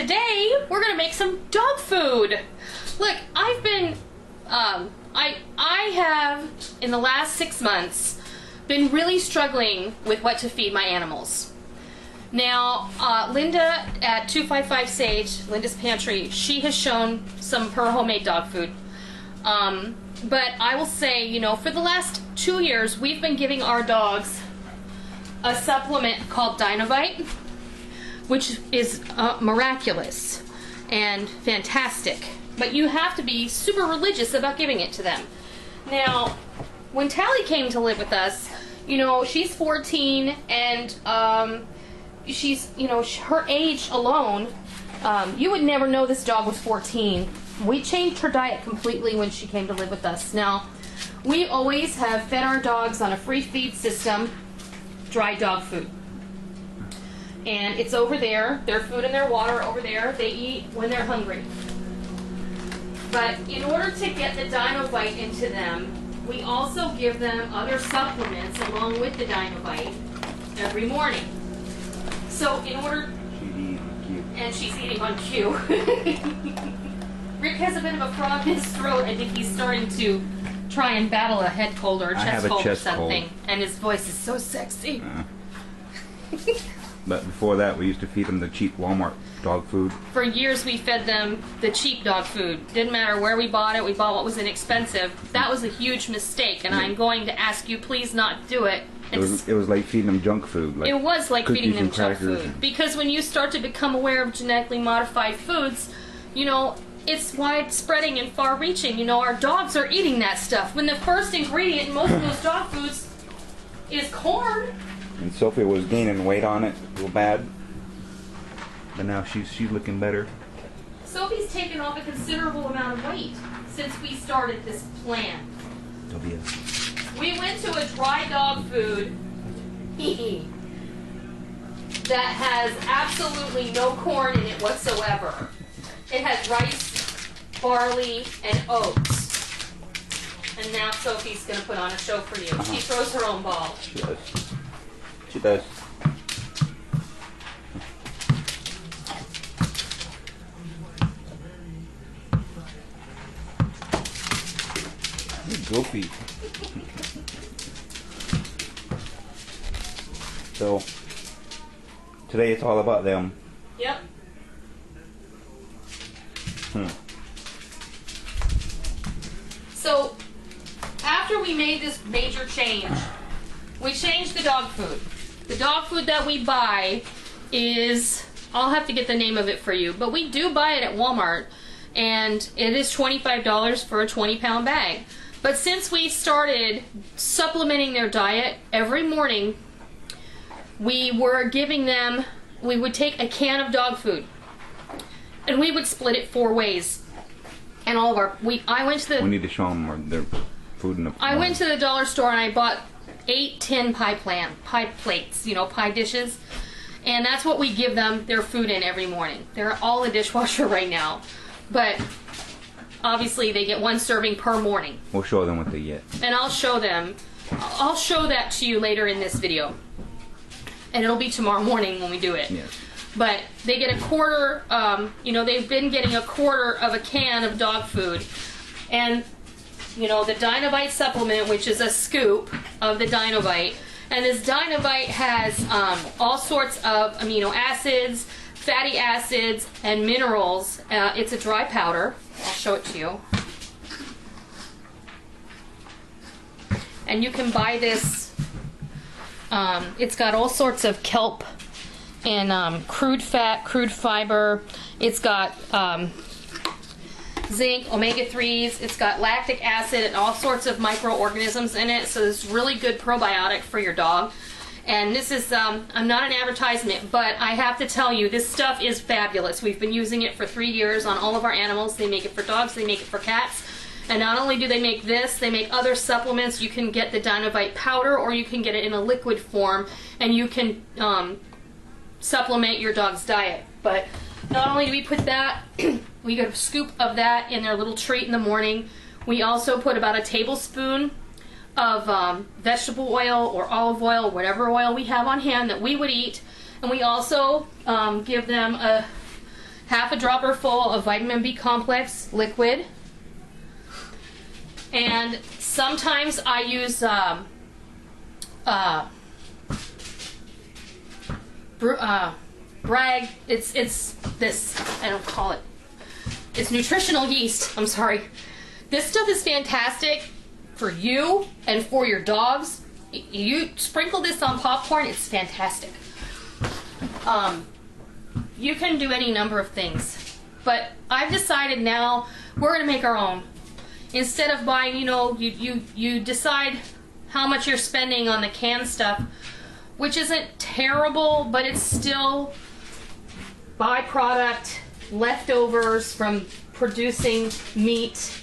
today we're gonna make some dog food. Look, I've been, I have, in the last 6 months, been really struggling with what to feed my animals. Now, Linda at 255 Sage, Linda's Pantry, she has shown some of her homemade dog food. But I will say, you know, for the last 2 years, we've been giving our dogs a supplement called Dynamite, which is miraculous and fantastic. But you have to be super religious about giving it to them. Now, when Talley came to live with us, you know, she's 14 and she's, you know, her age alone, you would never know this dog was 14. We changed her diet completely when she came to live with us. Now, we always have fed our dogs on a free feed system, dry dog food. And it's over there, their food and their water over there. They eat when they're hungry. But in order to get the Dinovite into them, we also give them other supplements along with the Dynabite every morning. So in order, and she's eating on cue. Rick has a bit of a frog in his throat. I think he's starting to try and battle a head cold or a chest cold or something. And his voice is so sexy. But before that, we used to feed them the cheap Walmart dog food. For years, we fed them the cheap dog food. Didn't matter where we bought it. We bought what was inexpensive. That was a huge mistake, and I'm going to ask you, please not do it. It was like feeding them junk food. Like it was like feeding them junk crackers. food. Because when you start to become aware of genetically modified foods, you know, it's widespreading and far-reaching. You know, our dogs are eating that stuff. When the first ingredient in most of those dog foods is corn. And Sophie was gaining weight on it, real bad. But now she's looking better. Sophie's taken off a considerable amount of weight since we started this plan. We went to a dry dog food that has absolutely no corn in it whatsoever. It has rice, barley, and oats. And now Sophie's going to put on a show for you. She throws her own ball. She does. She does. Go feet. So today it's all about them. Yep. So after we made this major change, we changed the dog food. The dog food that we buy is, I'll have to get the name of it for you, but we do buy it at Walmart, and it is $25 for a 20-pound bag. But since we started supplementing their diet every morning, we were giving them, we would take a can of dog food, and we would split it 4 ways. And all of our, I went to the... We need to show them their food in the... I went to the dollar store and I bought 8 tin pie plates, you know, pie dishes. And that's what we give them their food in every morning. They're all in the dishwasher right now. But obviously they get 1 serving per morning. We'll show them what they get. And I'll show them. I'll show that to you later in this video. And it'll be tomorrow morning when we do it. Yes. But they get a quarter, you know, they've been getting a quarter of a can of dog food. And, you know, the Dynamite Supplement, which is a scoop of the Dynamite. And this Dynamite has all sorts of amino acids, fatty acids, and minerals. It's a dry powder. I'll show it to you. And you can buy this. It's got all sorts of kelp and crude fat, crude fiber. It's got zinc, omega-3s. It's got lactic acid and all sorts of microorganisms in it. So it's really good probiotic for your dog. And this is, I'm not an advertisement, but I have to tell you, this stuff is fabulous. We've been using it for 3 years on all of our animals. They make it for dogs, they make it for cats. And not only do they make this, they make other supplements. You can get the Dynavite powder, or you can get it in a liquid form, and you can supplement your dog's diet. But not only do we put that, we get a scoop of that in their little treat in the morning. We also put about a tablespoon of vegetable oil or olive oil, whatever oil we have on hand that we would eat. And we also give them a half a dropper full of vitamin B complex liquid. And sometimes I use Bragg. It's this, I don't call it. It's nutritional yeast. I'm sorry. This stuff is fantastic for you and for your dogs. You sprinkle this on popcorn, it's fantastic. You can do any number of things, but I've decided now we're going to make our own. Instead of buying, you know, you decide how much you're spending on the canned stuff, which isn't terrible, but it's still byproduct, leftovers from producing meat.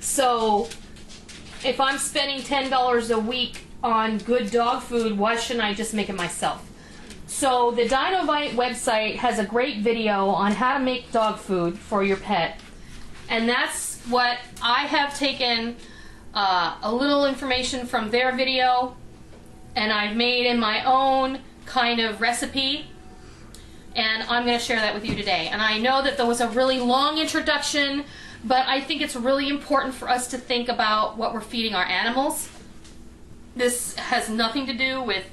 So if I'm spending $10 a week on good dog food, why shouldn't I just make it myself? So the Dynamite website has a great video on how to make dog food for your pet. And that's what I have taken a little information from their video and I've made in my own kind of recipe. And I'm going to share that with you today. And I know that there was a really long introduction, but I think it's really important for us to think about what we're feeding our animals. This has nothing to do with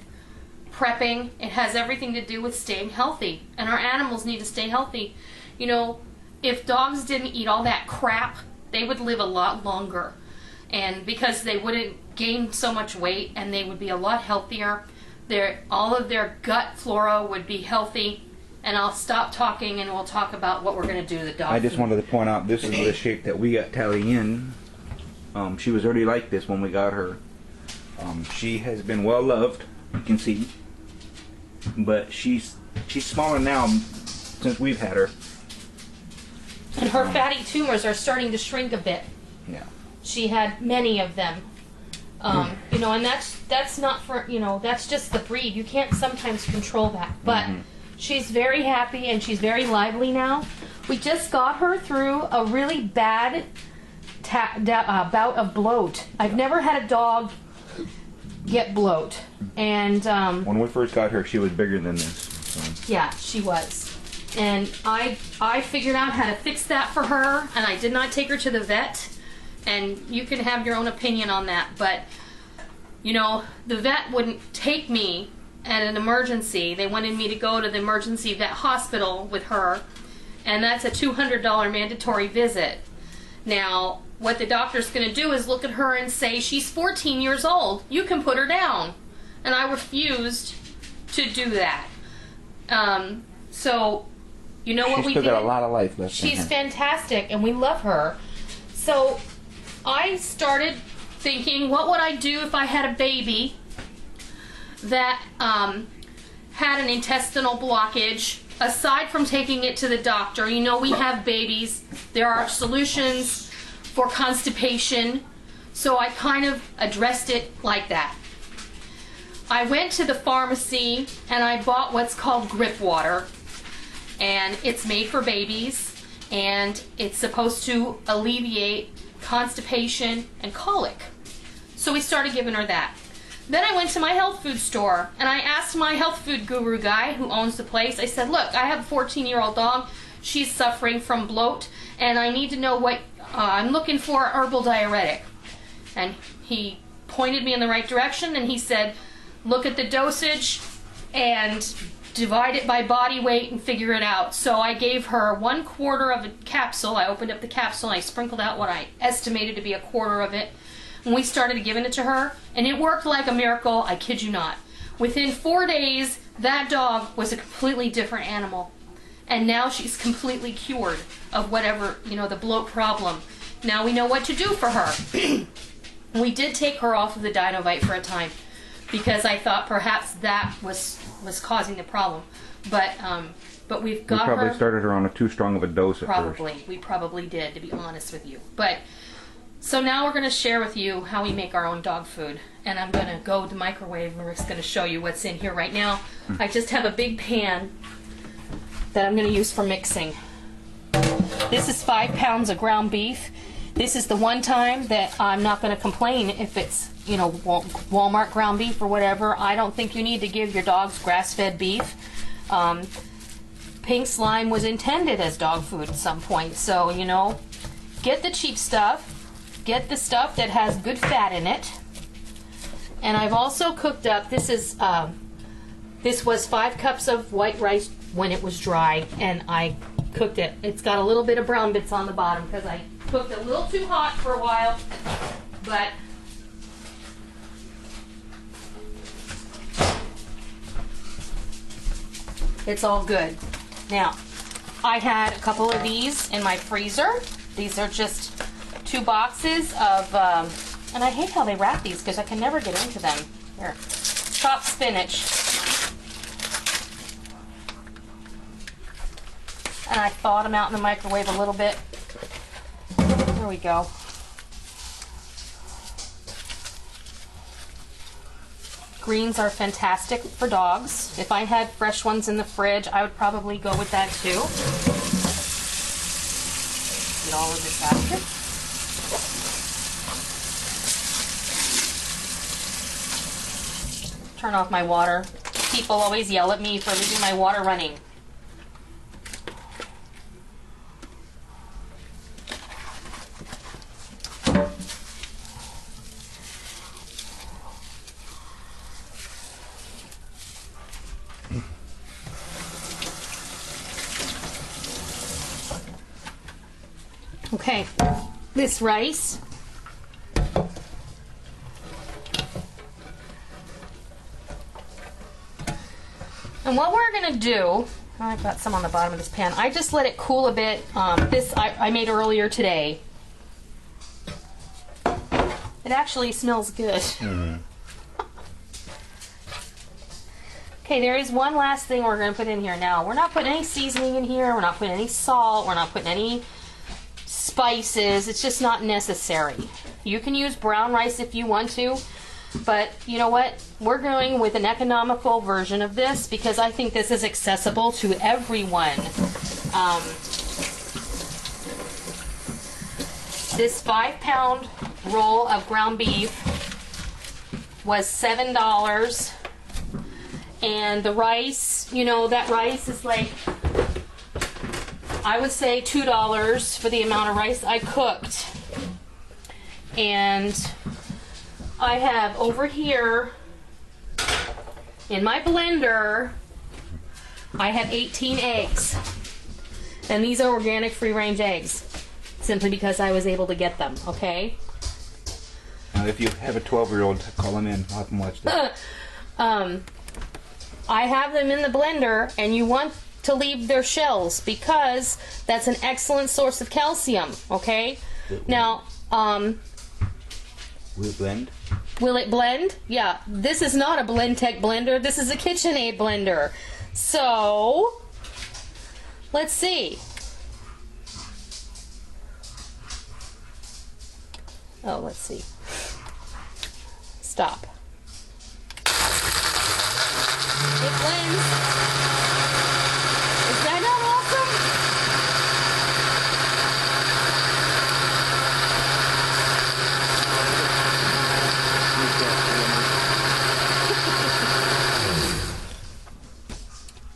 prepping. It has everything to do with staying healthy. And our animals need to stay healthy. You know, if dogs didn't eat all that crap, they would live a lot longer. And because they wouldn't gain so much weight and they would be a lot healthier, all of their gut flora would be healthy. And I'll stop talking and we'll talk about what we're going to do to the dog. I just wanted to point out this is the shape that we got Talley in. She was already like this when we got her. She has been well loved, you can see. But she's smaller now since we've had her. And her fatty tumors are starting to shrink a bit. Yeah. She had many of them. You know, and that's not for, you know, that's just the breed. You can't sometimes control that. But she's very happy and she's very lively now. We just got her through a really bad bout of bloat. I've never had a dog get bloat. And when we first got her, she was bigger than this. So. Yeah, she was. And I figured out how to fix that for her, and I did not take her to the vet. And you can have your own opinion on that, but you know, the vet wouldn't take me at an emergency. They wanted me to go to the emergency vet hospital with her, and that's a $200 mandatory visit. Now, what the doctor's going to do is look at her and say, she's 14 years old, you can put her down. And I refused to do that. So, you know what we did? She's still got a lot of life left. She's fantastic, and we love her. So, I started thinking, what would I do if I had a baby that had an intestinal blockage? Aside from taking it to the doctor, you know, we have babies. There are solutions for constipation. So I kind of addressed it like that. I went to the pharmacy and I bought what's called grip water. And it's made for babies. And it's supposed to alleviate constipation and colic. So we started giving her that. Then I went to my health food store and I asked my health food guru guy who owns the place, I said, look, I have a 14-year-old dog. She's suffering from bloat and I need to know what, I'm looking for a herbal diuretic. And he pointed me in the right direction and he said, look at the dosage and divide it by body weight and figure it out. So I gave her 1/4 of a capsule. I opened up the capsule and I sprinkled out what I estimated to be 1/4 of it. And we started giving it to her, and it worked like a miracle, I kid you not. Within 4 days, that dog was a completely different animal. And now she's completely cured of whatever, you know, the bloat problem. Now we know what to do for her. We did take her off of the Dinovite for a time, because I thought perhaps that was causing the problem. But we've got her... We probably started her on a too strong of a dose at first. Probably. We probably did, to be honest with you. But... So now we're going to share with you how we make our own dog food. And I'm going to go to the microwave and Rick's going to show you what's in here right now. I just have a big pan that I'm going to use for mixing. This is 5 pounds of ground beef. This is the one time that I'm not going to complain if it's, you know, Walmart ground beef or whatever. I don't think you need to give your dogs grass-fed beef. pink slime was intended as dog food at some point. So, you know, get the cheap stuff. Get the stuff that has good fat in it. And I've also cooked up, this was 5 cups of white rice when it was dry, and I cooked it. It's got a little bit of brown bits on the bottom because I cooked it a little too hot for a while, but it's all good. Now, I had a couple of these in my freezer. These are just 2 boxes of, and I hate how they wrap these because I can never get into them. Here, chopped spinach. And I thawed them out in the microwave a little bit. There we go. Greens are fantastic for dogs. If I had fresh ones in the fridge, I would probably go with that too. Get all of this out of it. Turn off my water. People always yell at me for leaving my water running. Okay, this rice. And what we're gonna do, I've got some on the bottom of this pan. I just let it cool a bit. This I made earlier today. It actually smells good. Mm-hmm. Okay, there is one last thing we're gonna put in here now. We're not putting any seasoning in here. We're not putting any salt. We're not putting any spices. It's just not necessary. You can use brown rice if you want to, but you know what? We're going with an economical version of this because I think this is accessible to everyone. This 5-pound roll of ground beef was $7, and the rice, you know, that rice is like, I would say $2 for the amount of rice I cooked. And I have over here in my blender, I have 18 eggs. And these are organic free-range eggs, simply because I was able to get them, okay? Now, if you have a 12-year-old, call them in. I'll have them watch that. I have them in the blender, and you want to leave their shells because that's an excellent source of calcium, okay? Now, will it blend? Will it blend? Yeah. This is not a Blendtec blender. This is a KitchenAid blender. So, let's see. Oh, let's see. Stop. It blends. Is that not awesome?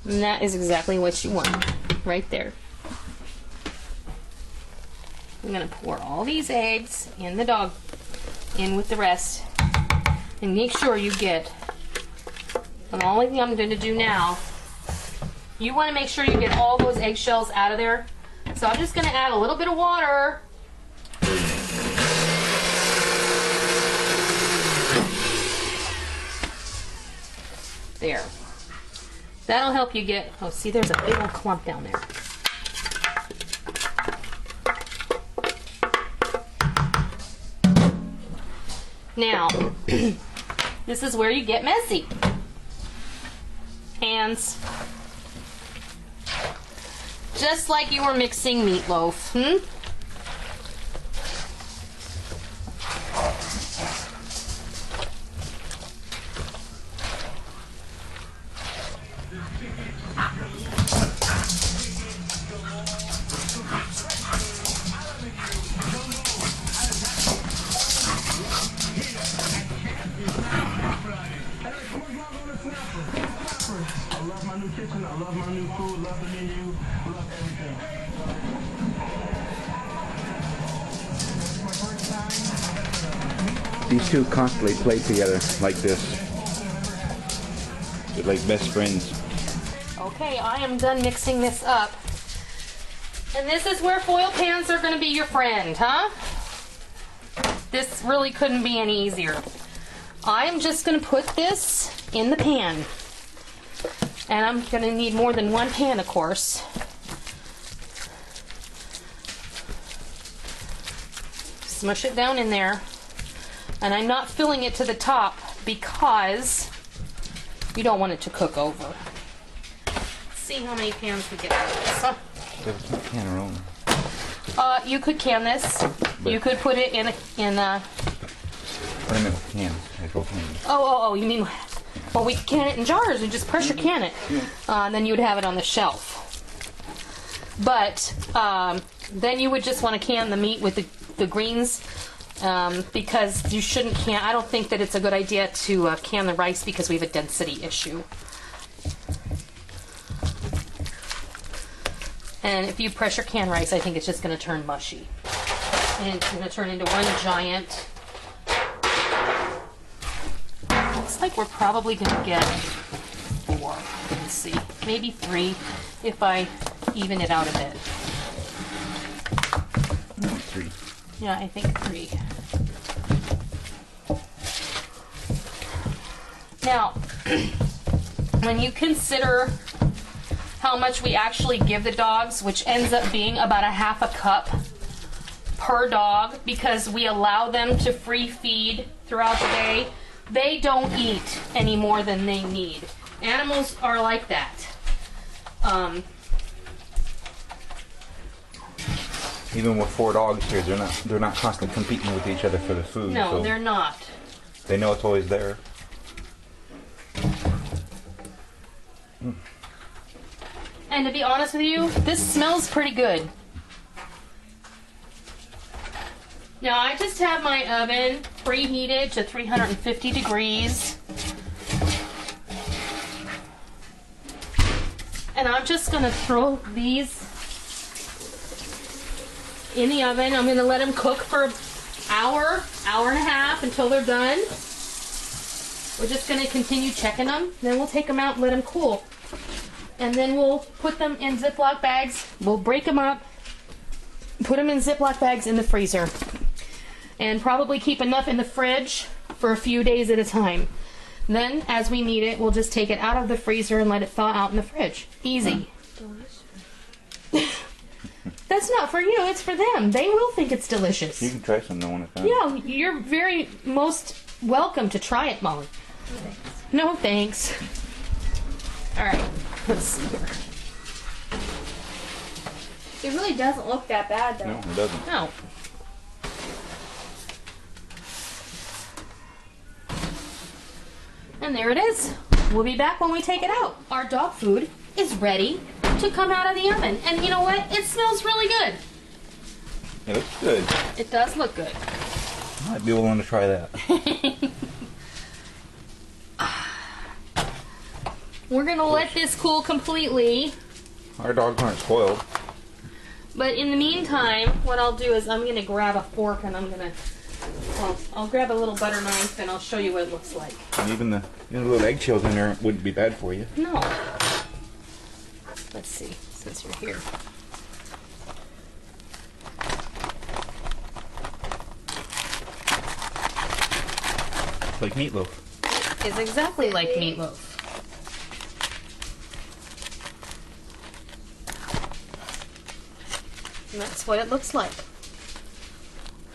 And that is exactly what you want, right there. I'm gonna pour all these eggs in the dog, in with the rest, and make sure you get. And the only thing I'm going to do now, you want to make sure you get all those eggshells out of there. So I'm just going to add a little bit of water. There. That'll help you get, oh, see, there's a big old clump down there. Now, this is where you get messy. Hands. Just like you were mixing meatloaf, I love my new kitchen, I love my new food, love the menu. These two constantly play together like this. They're like best friends. Okay, I am done mixing this up. And this is where foil pans are going to be your friend, huh? This really couldn't be any easier. I'm just going to put this in the pan. And I'm going to need more than one pan, of course. Smush it down in there. And I'm not filling it to the top because you don't want it to cook over. Let's see how many pans we get out of this, huh? Can or own. You could can this. But you could put it in a What I meant with cans. Actual cans. Oh, you mean, well, we can it in jars and just pressure can it. Then you would have it on the shelf. But then you would just want to can the meat with the greens because you shouldn't can. I don't think that it's a good idea to can the rice because we have a density issue. And if you pressure can rice, I think it's just going to turn mushy. And it's going to turn into one giant. Looks like we're probably going to get 4. Let's see. Maybe 3 if I even it out a bit. 3. Yeah, I think 3. Now, when you consider how much we actually give the dogs, which ends up being about a half a cup per dog because we allow them to free feed throughout the day, they don't eat any more than they need. Animals are like that. Even with 4 dogs here, they're not constantly competing with each other for the food. No, so they're not. they know it's always there. And to be honest with you, this smells pretty good. Now I just have my oven preheated to 350 degrees. And I'm just going to throw these in the oven. I'm going to let them cook for an hour, hour and a half until they're done. We're just going to continue checking them. Then we'll take them out and let them cool. And then we'll put them in Ziploc bags. We'll break them up, put them in Ziploc bags in the freezer, and probably keep enough in the fridge for a few days at a time. Then, as we need it, we'll just take it out of the freezer and let it thaw out in the fridge. Easy. That's not for you, it's for them. They will think it's delicious. You can try some though when it's done. Yeah, you're very most welcome to try it, Molly. No thanks. All right. Let's see here. It really doesn't look that bad, though. No, it doesn't. No. And there it is. We'll be back when we take it out. Our dog food is ready to come out of the oven. And you know what? It smells really good. It looks good. It does look good. Might be willing to try that. We're going to let this cool completely. Our dogs aren't spoiled. But in the meantime, what I'll do is I'm going to grab a fork and I'm going to, well, I'll grab a little butter knife and I'll show you what it looks like. And even the little eggshells in there wouldn't be bad for you. No. Let's see, since you're here. It's like meatloaf. It's exactly like meatloaf. And that's what it looks like.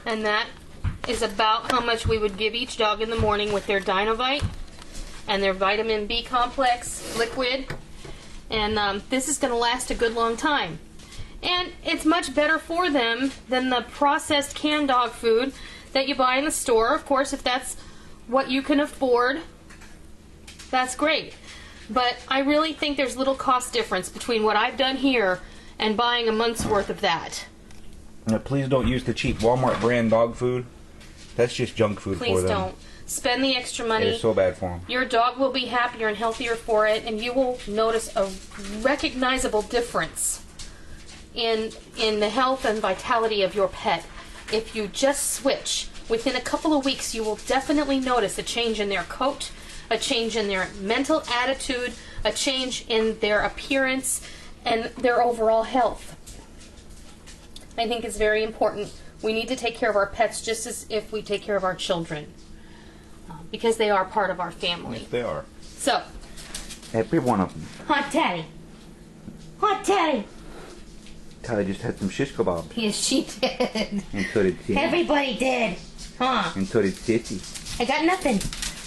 And that is about how much we would give each dog in the morning with their Dynavite and their vitamin B complex liquid. And this is going to last a good long time. And it's much better for them than the processed canned dog food that you buy in the store. Of course, if that's what you can afford, that's great. But I really think there's little cost difference between what I've done here and buying a month's worth of that. Now, please don't use the cheap Walmart brand dog food. That's just junk food for them. Please don't. Spend the extra money. It is so bad for them. Your dog will be happier and healthier for it, and you will notice a recognizable difference in the health and vitality of your pet if you just switch within a couple of weeks, you will definitely notice a change in their coat, a change in their mental attitude, a change in their appearance, and their overall health. I think it's very important. We need to take care of our pets just as if we take care of our children, because they are part of our family. Yes, they are. So, Every one of them. Hot Tally. Hot Tally. Tally just had some shish kebab. Yes, she did. And so did Sissy. Everybody did. Huh? And so did Sissy. I got nothing.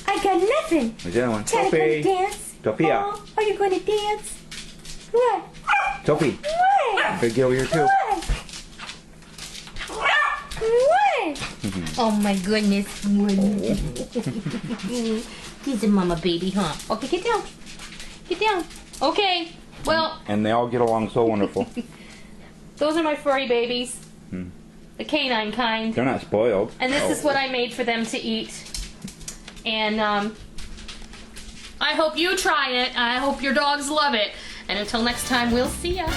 I got nothing. Where's that one? Tally, Sophie. gonna dance? Sophie. Oh, are you going to dance? What? Sophie. What? Big girl here too. What? Oh my goodness. He's a mama baby, huh? Okay, get down. Get down. Okay. Well. And they all get along so wonderful. Those are my furry babies. Hmm. The canine kind. They're not spoiled. And this is what I made for them to eat. And I hope you try it. I hope your dogs love it. And until next time, we'll see ya.